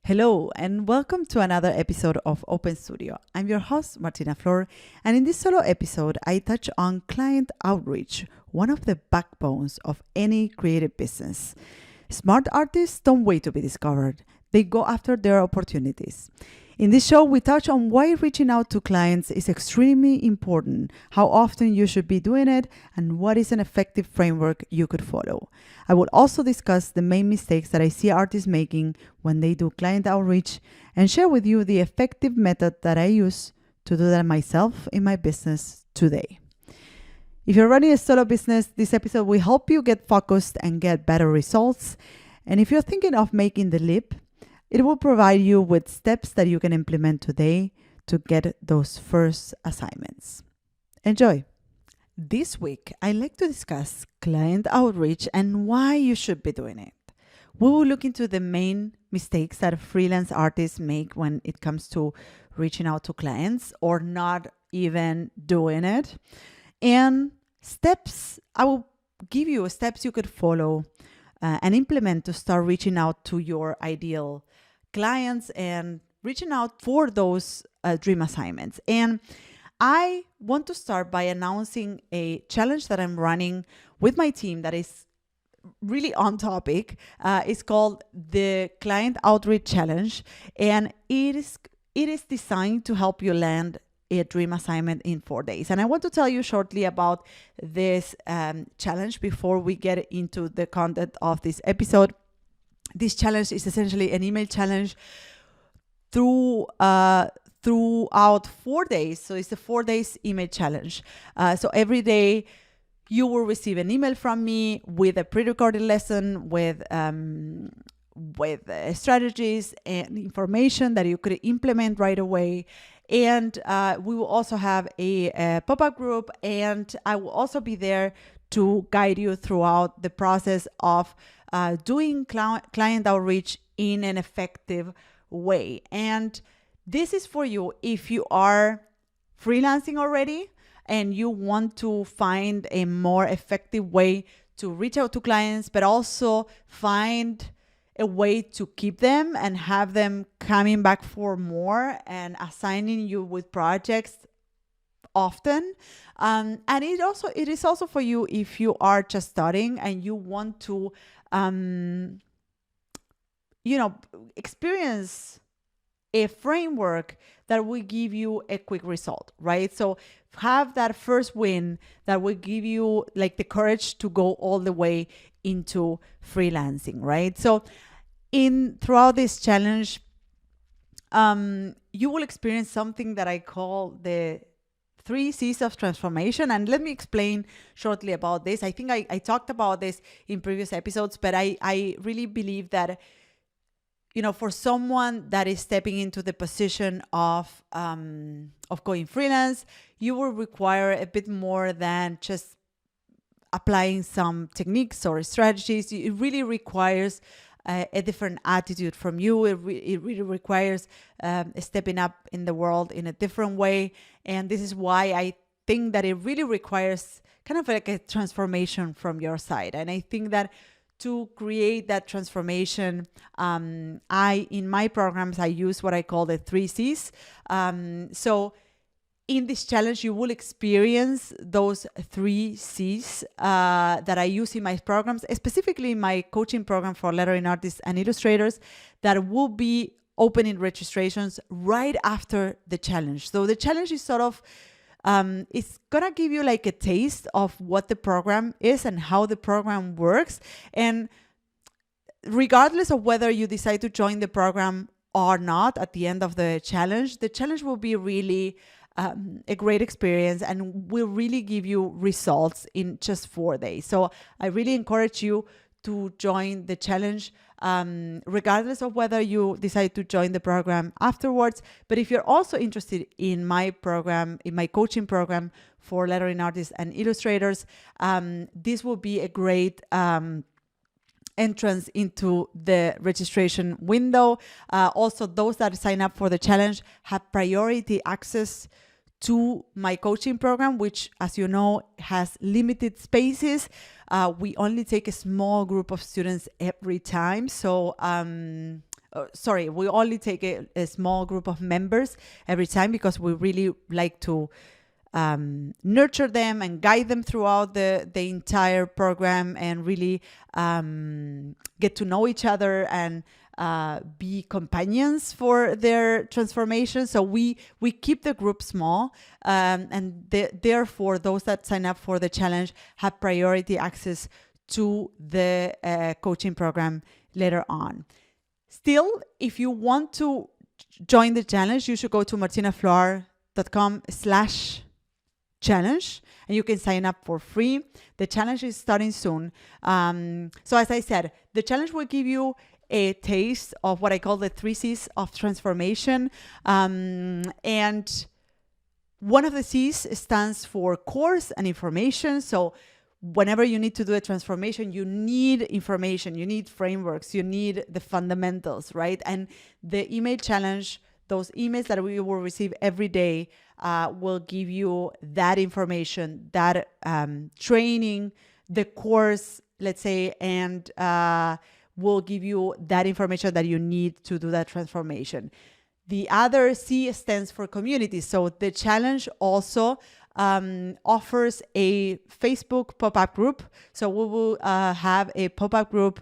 Hello, and welcome to another episode of Open Studio. I'm your host, Martina Flor, and in this solo episode, I touch on client outreach, one of the backbones of any creative business. Smart artists don't wait to be discovered, they go after their opportunities. In this show, we touch on why reaching out to clients is extremely important, how often you should be doing it, and what is an effective framework you could follow. I will also discuss the main mistakes that I see artists making when they do client outreach and share with you the effective method that I use to do that myself in my business today. If you're running a solo business, this episode will help you get focused and get better results. And if you're thinking of making the leap, it will provide you with steps that you can implement today to get those first assignments. Enjoy! This week, I'd like to discuss client outreach and why you should be doing it. We will look into the main mistakes that freelance artists make when it comes to reaching out to clients or not even doing it. And I will give you steps you could follow and implement to start reaching out to your ideal clients and reaching out for those dream assignments. And I want to start by announcing a challenge that I'm running with my team that is really on topic. It's called the Client Outreach Challenge, and it is designed to help you land a dream assignment in 4 days. And I want to tell you shortly about this challenge before we get into the content of this episode. This challenge is essentially an email challenge throughout 4 days. So it's a 4 days email challenge. So every day you will receive an email from me with a pre-recorded lesson with strategies and information that you could implement right away. And we will also have a pop-up group, and I will also be there to guide you throughout the process of doing client outreach in an effective way. And this is for you if you are freelancing already and you want to find a more effective way to reach out to clients, but also find a way to keep them and have them coming back for more and assigning you with projects often. And it is also for you if you are just starting and you want to experience a framework that will give you a quick result, right? So have that first win that will give you like the courage to go all the way into freelancing, right? So throughout this challenge, you will experience something that I call the 3 C's of transformation. And let me explain shortly about this. I think I talked about this in previous episodes, but I really believe that, for someone that is stepping into the position of going freelance, you will require a bit more than just applying some techniques or strategies. It really requires a different attitude from you. It really requires stepping up in the world in a different way. And this is why I think that it really requires kind of like a transformation from your side. And I think that to create that transformation, in my programs, I use what I call the 3 C's. So in this challenge, you will experience those 3 C's that I use in my programs, specifically in my coaching program for lettering artists and illustrators, that will be opening registrations right after the challenge. So the challenge is sort of, it's gonna give you like a taste of what the program is and how the program works. And regardless of whether you decide to join the program or not at the end of the challenge will be really a great experience and will really give you results in just 4 days. So I really encourage you to join the challenge, regardless of whether you decide to join the program afterwards. But if you're also interested in my program, in my coaching program for lettering artists and illustrators, this will be a great entrance into the registration window. Also, those that sign up for the challenge have priority access to my coaching program, which, as you know, has limited spaces. We only take a small group of students every time. So we only take a small group of members every time, because we really like to nurture them and guide them throughout the entire program, and really get to know each other and be companions for their transformation. So we keep the group small, and therefore those that sign up for the challenge have priority access to the coaching program later on. Still, if you want to join the challenge, you should go to martinaflor.com/challenge, and you can sign up for free. The challenge is starting soon. So as I said, the challenge will give you a taste of what I call the 3 C's of transformation. And one of the C's stands for course and information. So whenever you need to do a transformation, you need information, you need frameworks, you need the fundamentals, right? And the email challenge, those emails that we will receive every day, will give you that information, that training, the course, let's say, and will give you that information that you need to do that transformation. The other C stands for community. So the challenge also offers a Facebook pop-up group. So we will have a pop-up group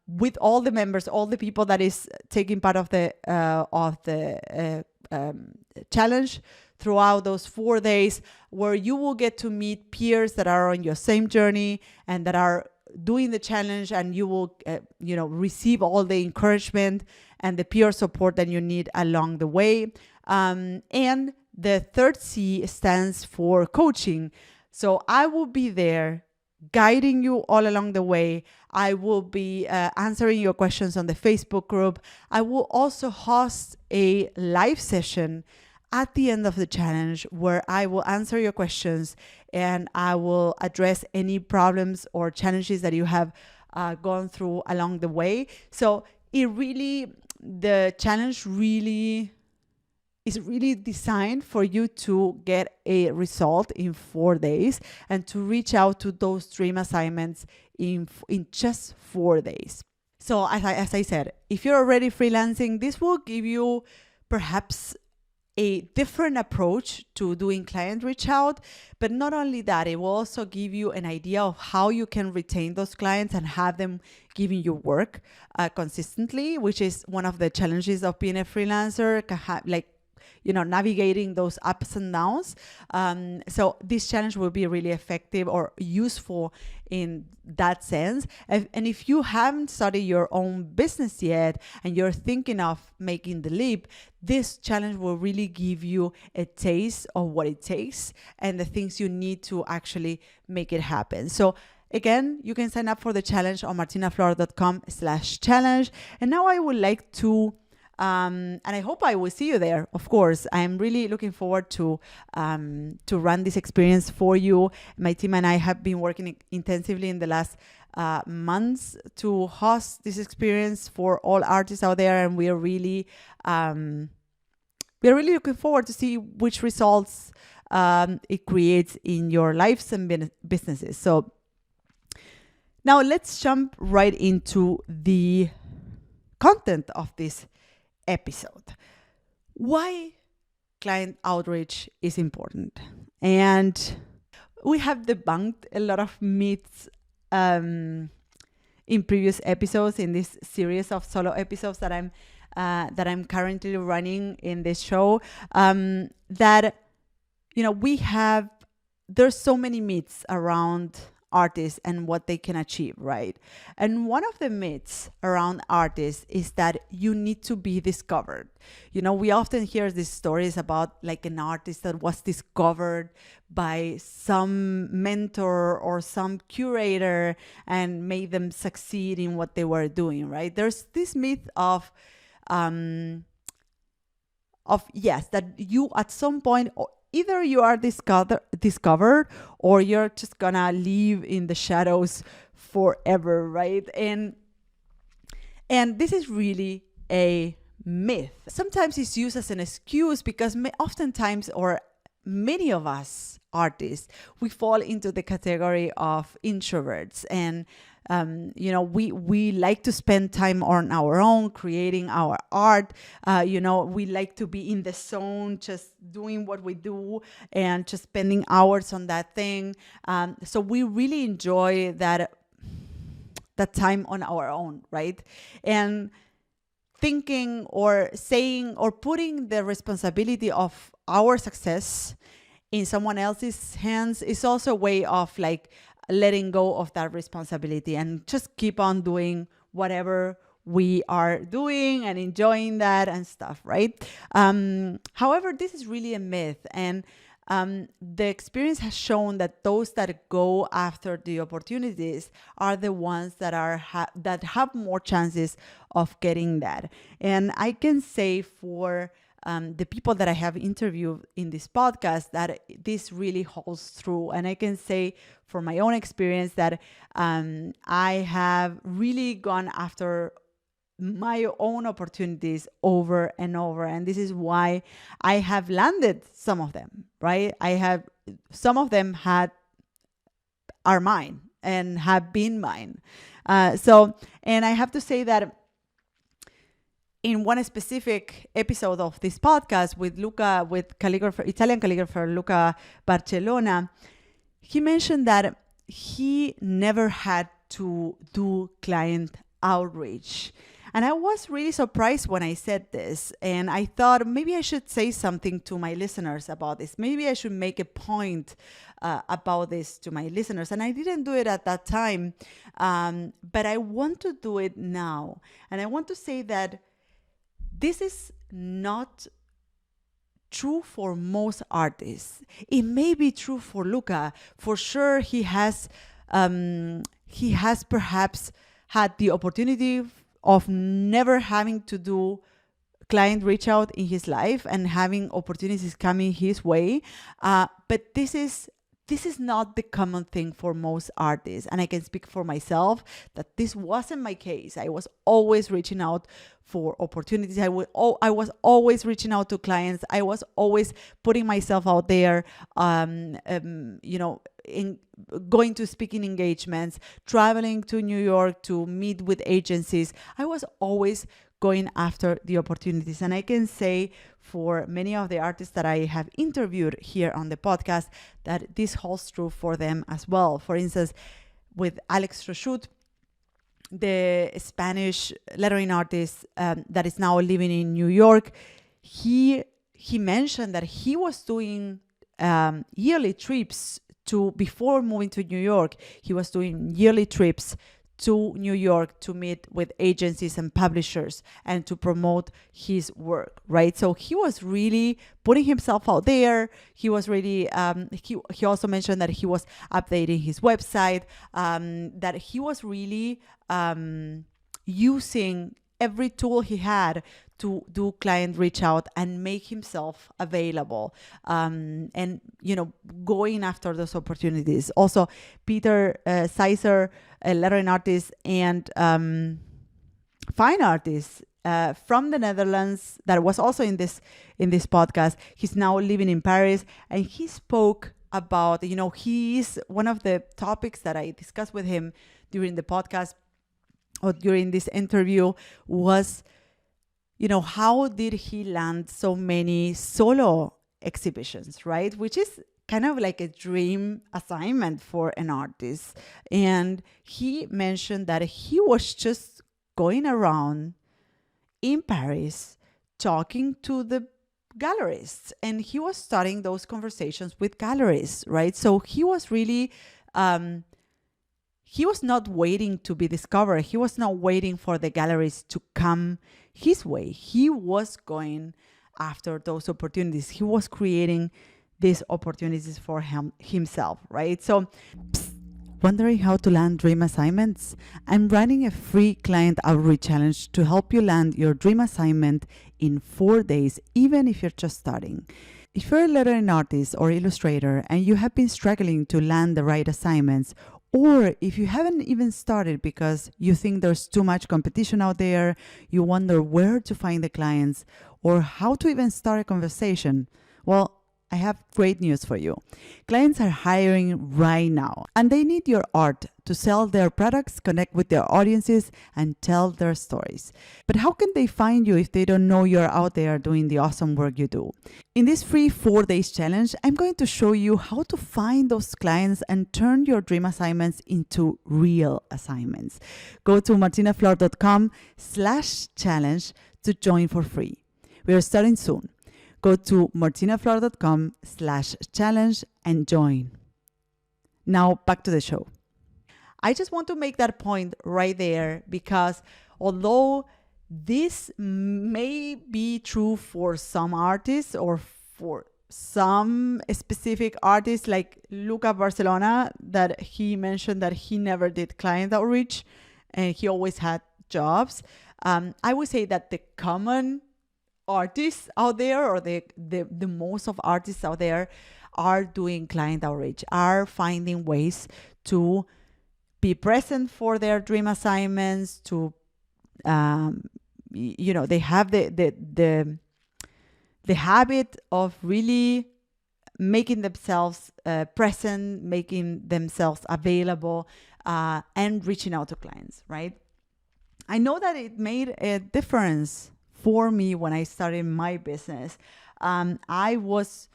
with all the members, all the people that is taking part of the challenge throughout those 4 days, where you will get to meet peers that are on your same journey and that are doing the challenge, and you will receive all the encouragement and the peer support that you need along the way. And the third C stands for coaching. So I will be there guiding you all along the way. I will be answering your questions on the Facebook group. I will also host a live session at the end of the challenge where I will answer your questions, and I will address any problems or challenges that you have gone through along the way. So the challenge is really designed for you to get a result in 4 days and to reach out to those dream assignments in just 4 days. So as I said, if you're already freelancing, this will give you perhaps a different approach to doing client reach out. But not only that, it will also give you an idea of how you can retain those clients and have them giving you work consistently, which is one of the challenges of being a freelancer, navigating those ups and downs. So this challenge will be really effective or useful in that sense. And if you haven't started your own business yet and you're thinking of making the leap, this challenge will really give you a taste of what it takes and the things you need to actually make it happen. So again, you can sign up for the challenge on martinaflor.com/challenge. And now I would like to and I hope I will see you there. Of course, I'm really looking forward to run this experience for you. My team and I have been working intensively in the last months to host this experience for all artists out there, and we are really looking forward to see which results it creates in your lives and businesses. So now let's jump right into the content of this episode. Why client outreach is important. And we have debunked a lot of myths in previous episodes in this series of solo episodes that I'm currently running in this show. There's so many myths around artists and what they can achieve, right? And one of the myths around artists is that you need to be discovered. We often hear these stories about like an artist that was discovered by some mentor or some curator and made them succeed in what they were doing, right? There's this myth of yes, that you at some point, either you are discovered or you're just gonna live in the shadows forever, right? And this is really a myth. Sometimes it's used as an excuse because oftentimes, or many of us artists, we fall into the category of introverts, and we like to spend time on our own, creating our art. We like to be in the zone, just doing what we do and just spending hours on that thing. So we really enjoy that time on our own, right? And thinking or saying or putting the responsibility of our success in someone else's hands is also a way of like letting go of that responsibility and just keep on doing whatever we are doing and enjoying that and stuff, right? However, this is really a myth, and the experience has shown that those that go after the opportunities are the ones that that have more chances of getting that. And I can say for the people that I have interviewed in this podcast that this really holds true. And I can say for my own experience that I have really gone after my own opportunities over and over. And this is why I have landed some of them, right? Some of them are mine and have been mine. And I have to say that in one specific episode of this podcast with Italian calligrapher Luca Barcellona, he mentioned that he never had to do client outreach. And I was really surprised when I said this. And I thought maybe I should say something to my listeners about this. Maybe I should make a point about this to my listeners. And I didn't do it at that time. But I want to do it now. And I want to say that this is not true for most artists. It may be true for Luca. For sure, he has perhaps had the opportunity of never having to do client reach out in his life and having opportunities coming his way. But this is not the common thing for most artists. And I can speak for myself that this wasn't my case. I was always reaching out for opportunities. I was always reaching out to clients. I was always putting myself out there, in going to speaking engagements, traveling to New York to meet with agencies. I was always going after the opportunities. And I can say for many of the artists that I have interviewed here on the podcast that this holds true for them as well. For instance, with Alex Rochut, the Spanish lettering artist that is now living in New York, he mentioned that he was doing yearly trips before moving to New York. He was doing yearly trips to New York to meet with agencies and publishers and to promote his work, right? So he was really putting himself out there. He was really, he also mentioned that he was updating his website, that he was really using every tool he had to do client reach out and make himself available, and going after those opportunities. Also, Peter Seiser, a lettering artist and fine artist from the Netherlands, that was also in this podcast. He's now living in Paris, and he spoke about, he is one of the topics that I discussed with him during the podcast or during this interview was, how did he land so many solo exhibitions, right? Which is kind of like a dream assignment for an artist. And he mentioned that he was just going around in Paris talking to the gallerists, and he was starting those conversations with gallerists, right? So he was really he was not waiting to be discovered. He was not waiting for the galleries to come his way. He was going after those opportunities. He was creating these opportunities for himself, right? So, wondering how to land dream assignments? I'm running a free client outreach challenge to help you land your dream assignment in 4 days, even if you're just starting. If you're a lettering artist or illustrator and you have been struggling to land the right assignments, or if you haven't even started because you think there's too much competition out there, you wonder where to find the clients or how to even start a conversation, well, I have great news for you. Clients are hiring right now, and they need your art to sell their products, connect with their audiences, and tell their stories. But how can they find you if they don't know you're out there doing the awesome work you do? In this free 4 days challenge, I'm going to show you how to find those clients and turn your dream assignments into real assignments. Go to martinaflor.com/challenge to join for free. We are starting soon. Go to martinaflor.com/challenge and join. Now back to the show. I just want to make that point right there because although this may be true for some artists or for some specific artists like Luca Barcelona, that he mentioned that he never did client outreach and he always had jobs. I would say that the common artists out there, or the most of artists out there, are doing client outreach, are finding ways to be present for their dream assignments, to they have the habit of really making themselves present, making themselves available, and reaching out to clients, right? I know that it made a difference for me when I started my business. I was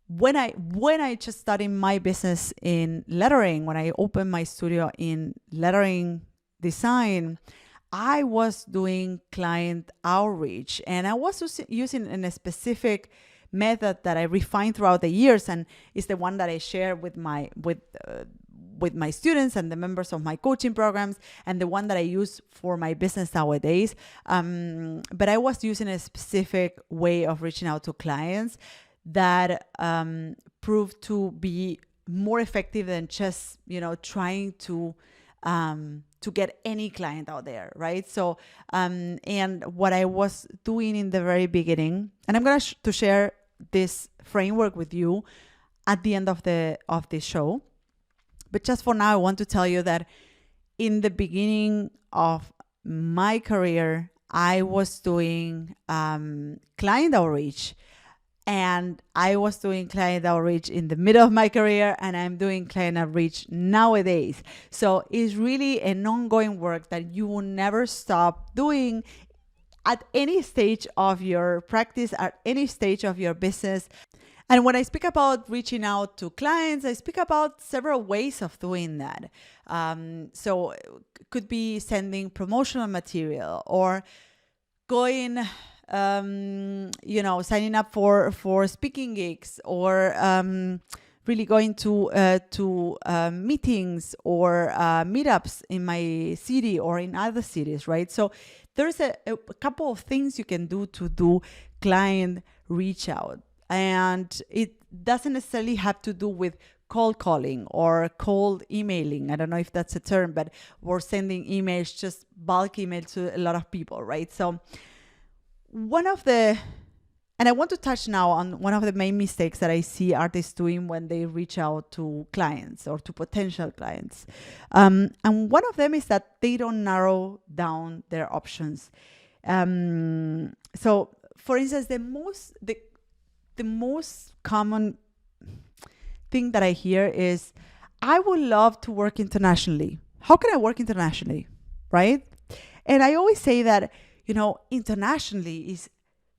when I just started my business in lettering, when I opened my studio in lettering design, I was doing client outreach, and I was using a specific method that I refined throughout the years, and it's the one that I share with my students and the members of my coaching programs, and the one that I use for my business nowadays. But I was using a specific way of reaching out to clients that proved to be more effective than just trying to get any client out there, right? So and what I was doing in the very beginning, and I'm going to share this framework with you at the end of this show. But just for now, I want to tell you that in the beginning of my career, I was doing client outreach. And I was doing client outreach in the middle of my career, and I'm doing client outreach nowadays. So it's really an ongoing work that you will never stop doing at any stage of your practice, at any stage of your business. And when I speak about reaching out to clients, I speak about several ways of doing that. So it could be sending promotional material, or going, signing up for speaking gigs, or really going to meetings or meetups in my city or in other cities, right? So there's a couple of things you can do to do client reach out. And it doesn't necessarily have to do with cold calling or cold emailing. I don't know if that's a term, but we're sending emails, just bulk email to a lot of people, right? So and I want to touch now on one of the main mistakes that I see artists doing when they reach out to clients or to potential clients. And one of them is that they don't narrow down their options. So for instance, the most common thing that I hear is, I would love to work internationally. How can I work internationally, right? And I always say that, internationally is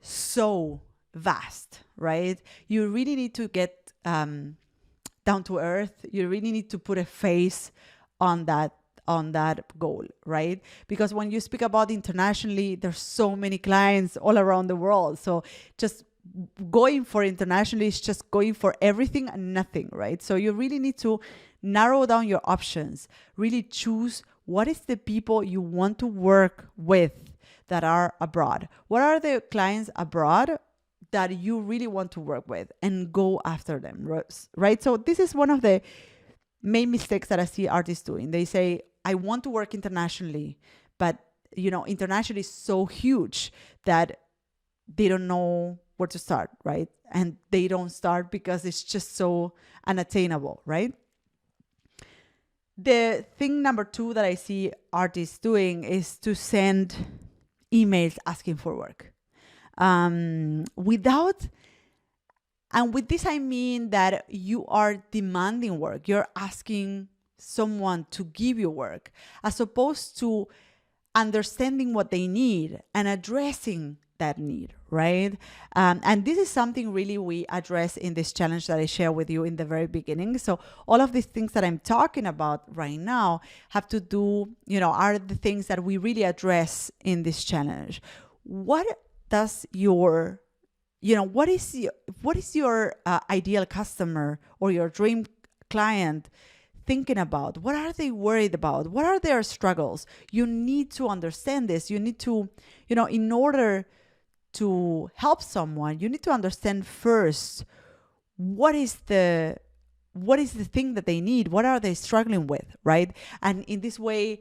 so vast, right? You really need to get down to earth. You really need to put a face on that goal, right? Because when you speak about internationally, there's so many clients all around the world. So just going for internationally is just going for everything and nothing, right? So you really need to narrow down your options, really choose what is the people you want to work with that are abroad. What are the clients abroad that you really want to work with, and go after them, right? So this is one of the main mistakes that I see artists doing. They say, I want to work internationally, but international is so huge that they don't know where to start, right? And they don't start because it's just so unattainable, right? The thing number 2 that I see artists doing is to send emails asking for work without And with this, I mean that you are demanding work. You're asking someone to give you work, as opposed to understanding what they need and addressing that need, right? And this is something really we address in this challenge that I share with you in the very beginning. So all of these things that I'm talking about right now have to do, are the things that we really address in this challenge. What does your, what is your ideal customer or your dream client thinking about? What are they worried about? What are their struggles? You need to understand this. You need to, in order to help someone, you need to understand first what is the thing that they need. What are they struggling with, right? And in this way,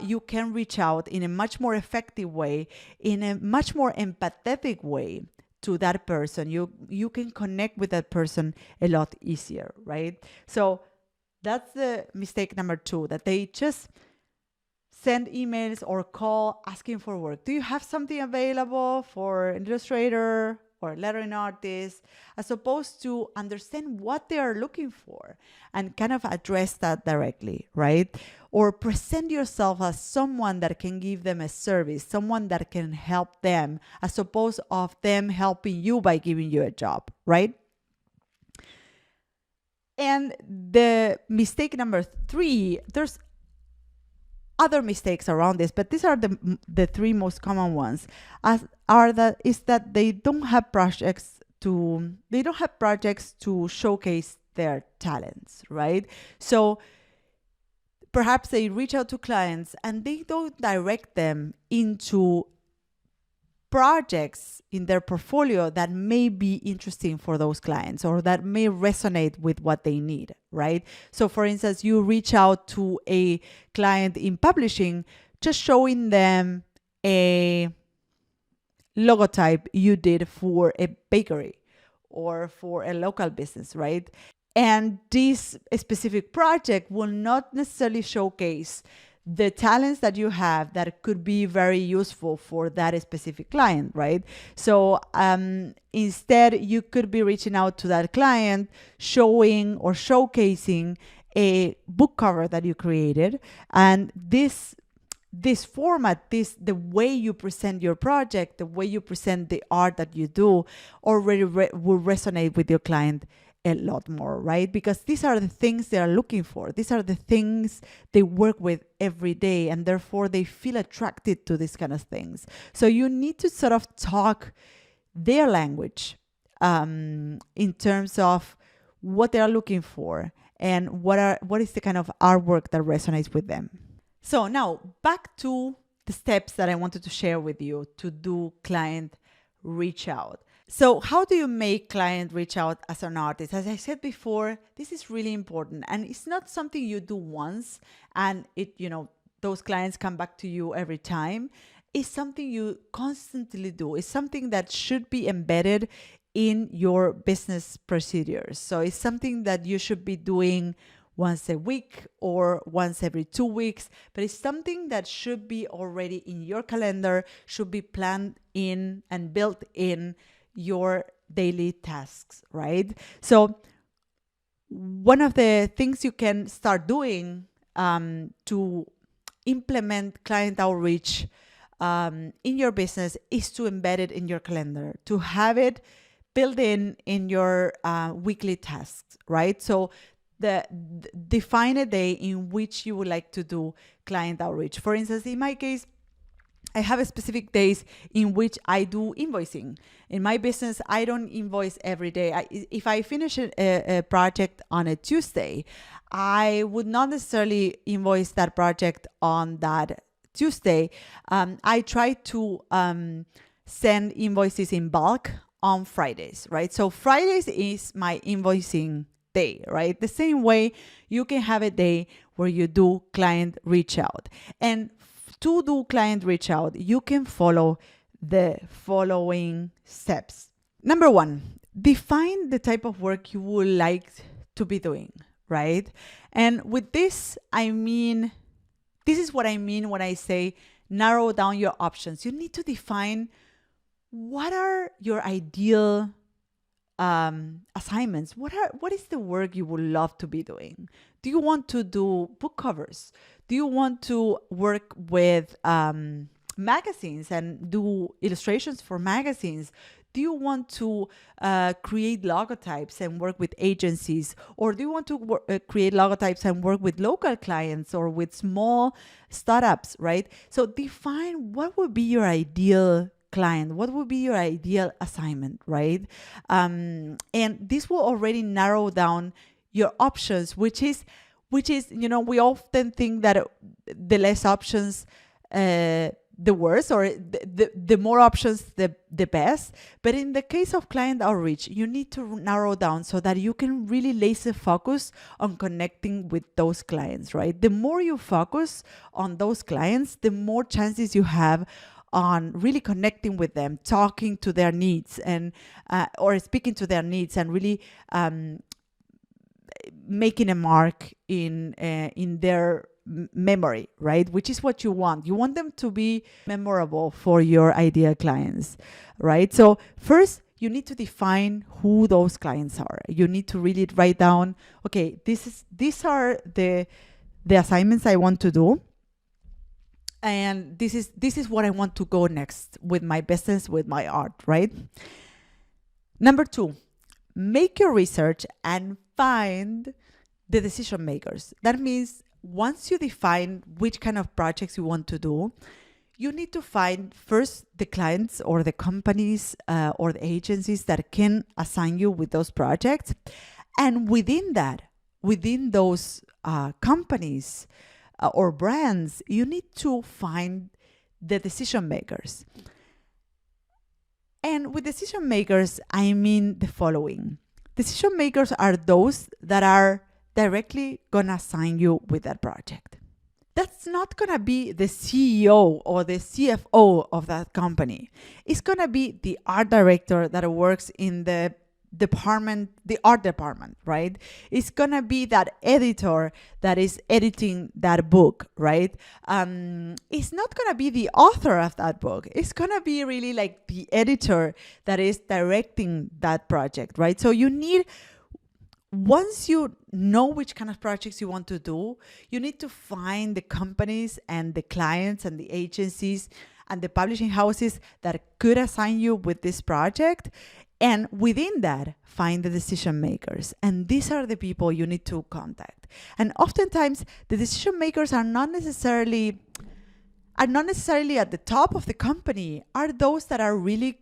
you can reach out in a much more effective way, in a much more empathetic way to that person. You can connect with that person a lot easier, right? So that's the mistake number 2, that they just send emails or call asking for work. Do you have something available for an illustrator or lettering artist? As opposed to understand what they are looking for and kind of address that directly, right? Or present yourself as someone that can give them a service, someone that can help them, as opposed of them helping you by giving you a job, right? And the mistake number 3, there's other mistakes around this, but these are the 3 most common ones. Is that they don't have projects to showcase their talents, right? So perhaps they reach out to clients and they don't direct them into projects in their portfolio that may be interesting for those clients or that may resonate with what they need, right? So for instance, you reach out to a client in publishing, just showing them a logotype you did for a bakery or for a local business, right? And this specific project will not necessarily showcase the talents that you have that could be very useful for that specific client, right? So instead, you could be reaching out to that client, showing or showcasing a book cover that you created. And this format, the way you present your project, the way you present the art that you do already will resonate with your client a lot more, right? Because these are the things they are looking for. These are the things they work with every day, and therefore they feel attracted to these kind of things. So you need to sort of talk their language in terms of what they are looking for and what is the kind of artwork that resonates with them. So now back to the steps that I wanted to share with you to do client reach out. So how do you make client reach out as an artist? As I said before, this is really important, and it's not something you do once and those clients come back to you every time. It's something you constantly do. It's something that should be embedded in your business procedures. So it's something that you should be doing once a week or once every 2 weeks, but it's something that should be already in your calendar, should be planned in and built in your daily tasks, right? So one of the things you can start doing to implement client outreach in your business is to embed it in your calendar, to have it built in your weekly tasks, right? So define a day in which you would like to do client outreach. For instance, in my case, I have specific days in which I do invoicing. In my business, I don't invoice every day. If I finish a project on a Tuesday, I would not necessarily invoice that project on that Tuesday. I try to send invoices in bulk on Fridays, right? So Fridays is my invoicing day, right? The same way you can have a day where you do client reach out. And to do client reach out, you can follow the following steps. Number 1, define the type of work you would like to be doing, right? And with this, this is what I mean when I say narrow down your options. You need to define what are your ideal assignments. What is the work you would love to be doing? Do you want to do book covers? Do you want to work with magazines and do illustrations for magazines? Do you want to create logotypes and work with agencies? Or do you want to create logotypes and work with local clients or with small startups, right? So define what would be your ideal client, what would be your ideal assignment, right? And this will already narrow down your options, which is, we often think that the less options, the worse, or the more options, the best. But in the case of client outreach, you need to narrow down so that you can really laser focus on connecting with those clients, right? The more you focus on those clients, the more chances you have on really connecting with them, talking to their needs, and or speaking to their needs, and really making a mark in their memory, right? Which is what you want. You want them to be memorable for your ideal clients, right? So first, you need to define who those clients are. You need to really write down, okay, these are the assignments I want to do. And this is what I want to go next with my business, with my art, right? Number 2, make your research and find the decision makers. That means once you define which kind of projects you want to do, you need to find first the clients or the companies or the agencies that can assign you with those projects. And within those companies, or brands, you need to find the decision makers. And with decision makers, I mean the following. Decision makers are those that are directly gonna assign you with that project. That's not gonna be the CEO or the CFO of that company. It's gonna be the art director that works in the art department, right? It's gonna be that editor that is editing that book, right? It's not gonna be the author of that book. It's gonna be really like the editor that is directing that project, right? So you need, once you know which kind of projects you want to do, you need to find the companies and the clients and the agencies and the publishing houses that could assign you with this project. And within that, find the decision makers. And these are the people you need to contact. And oftentimes, the decision makers are not necessarily at the top of the company, are those that are really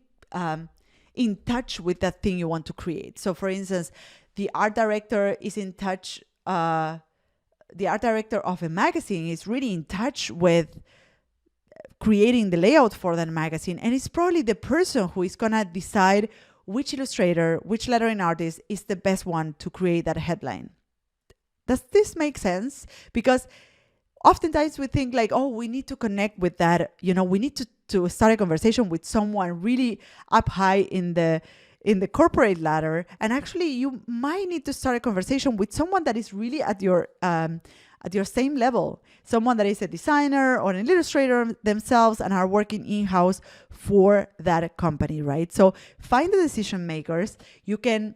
in touch with that thing you want to create. So for instance, the art director is in touch, the art director of a magazine is really in touch with creating the layout for that magazine. And it's probably the person who is going to decide which illustrator, which lettering artist is the best one to create that headline. Does this make sense? Because oftentimes we think like, oh, we need to connect with that. We need to start a conversation with someone really up high in the corporate ladder. And actually, you might need to start a conversation with someone that is really at your same level, someone that is a designer or an illustrator themselves and are working in-house for that company, right? So find the decision makers. You can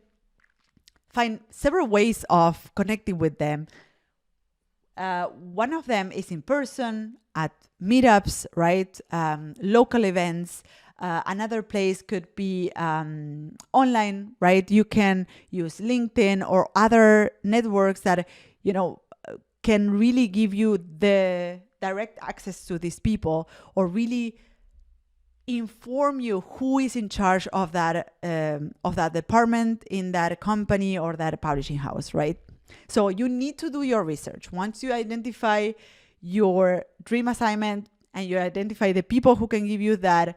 find several ways of connecting with them. One of them is in person at meetups, right? Local events. Another place could be online, right? You can use LinkedIn or other networks that, can really give you the direct access to these people, or really inform you who is in charge of that department in that company or that publishing house, right? So you need to do your research. Once you identify your dream assignment and you identify the people who can give you that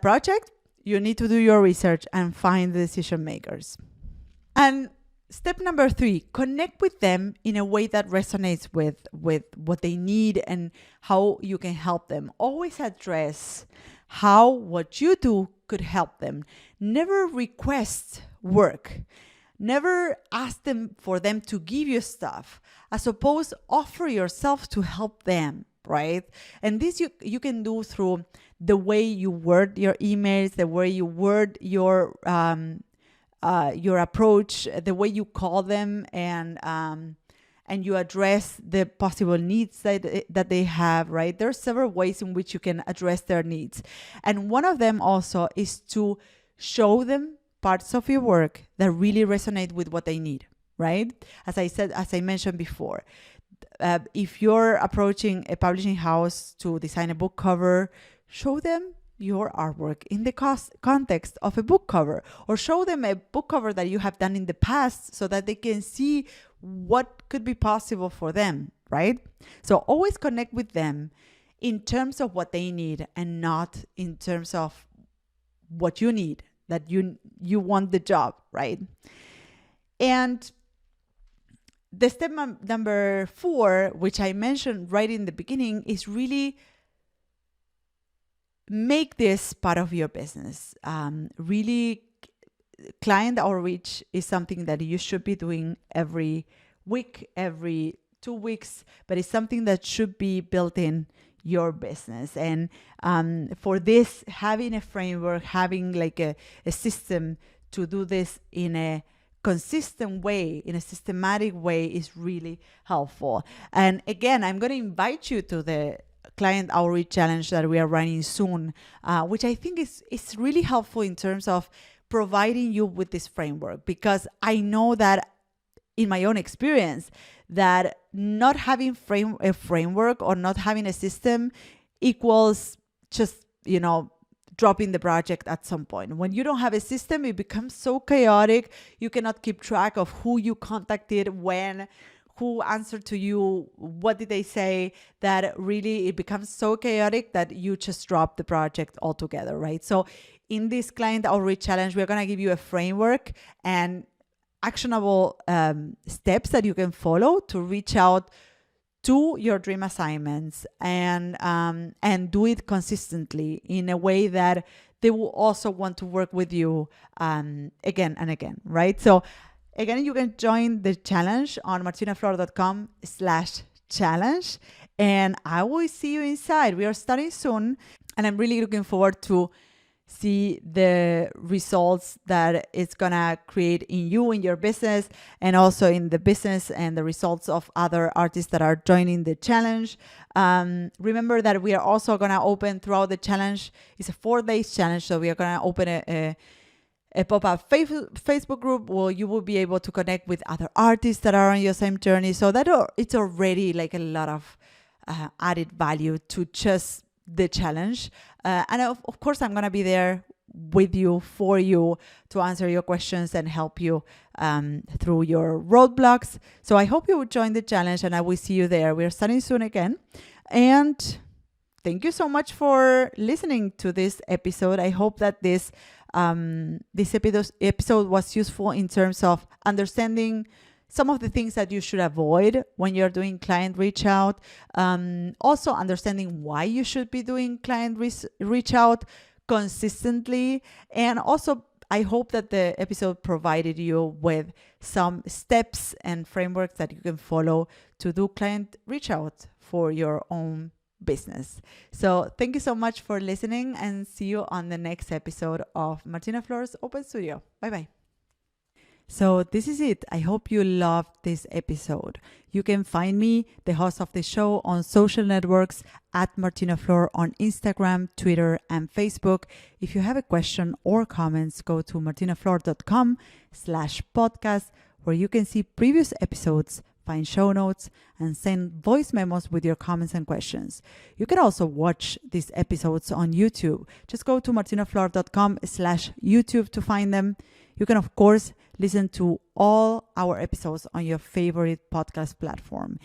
project, you need to do your research and find the decision makers. And step number 3, connect with them in a way that resonates with what they need and how you can help them. Always address how what you do could help them. Never request work. Never ask them for them to give you stuff. As opposed, offer yourself to help them, right? And this you can do through the way you word your emails, the way you word your approach, the way you call them, and you address the possible needs that they have, right? There are several ways in which you can address their needs. And one of them also is to show them parts of your work that really resonate with what they need, right? As I mentioned before, if you're approaching a publishing house to design a book cover, show them your artwork in the context of a book cover, or show them a book cover that you have done in the past so that they can see what could be possible for them, right? So always connect with them in terms of what they need and not in terms of what you need, that you want the job, right? And the step number 4, which I mentioned right in the beginning, is really make this part of your business. Really, client outreach is something that you should be doing every week, every 2 weeks, but it's something that should be built in your business. And for this, having a framework, having like a system to do this in a consistent way, in a systematic way, is really helpful. And again, I'm going to invite you to the client outreach challenge that we are running soon, which I think is really helpful in terms of providing you with this framework, because I know that in my own experience that not having a framework or not having a system equals just, dropping the project at some point. When you don't have a system, it becomes so chaotic. You cannot keep track of who you contacted, when, who answered to you, what did they say, that really it becomes so chaotic that you just drop the project altogether, right? So in this client outreach challenge, we're going to give you a framework and actionable steps that you can follow to reach out to your dream assignments and do it consistently in a way that they will also want to work with you again and again, right? So again, you can join the challenge on martinaflor.com/challenge, and I will see you inside. We are starting soon, and I'm really looking forward to see the results that it's gonna create in you, in your business, and also in the business and the results of other artists that are joining the challenge. Remember that we are also gonna open throughout the challenge. It's a 4-day challenge, so we are gonna open a pop-up Facebook group where you will be able to connect with other artists that are on your same journey. So that it's already like a lot of added value to just the challenge. And of course, I'm going to be there with you, for you, to answer your questions and help you through your roadblocks. So I hope you will join the challenge, and I will see you there. We're starting soon again. And thank you so much for listening to this episode. I hope that this episode was useful in terms of understanding some of the things that you should avoid when you're doing client reach out. Also understanding why you should be doing client reach out consistently. And also, I hope that the episode provided you with some steps and frameworks that you can follow to do client reach out for your own business. So thank you so much for listening, and see you on the next episode of Martina Flor's Open Studio. Bye-bye. So this is it. I hope you loved this episode. You can find me, the host of the show, on social networks at Martina Flor on Instagram, Twitter, and Facebook. If you have a question or comments, go to martinaflor.com/podcast, where you can see previous episodes, find show notes, and send voice memos with your comments and questions. You can also watch these episodes on YouTube. Just go to martinaflor.com/YouTube to find them. You can, of course, listen to all our episodes on your favorite podcast platform.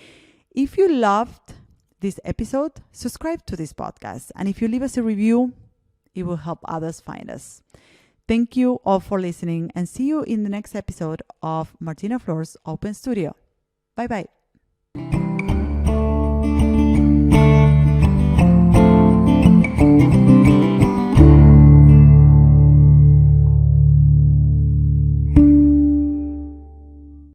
If you loved this episode, subscribe to this podcast. And if you leave us a review, it will help others find us. Thank you all for listening, and see you in the next episode of Martina Flor's Open Studio. Bye-bye.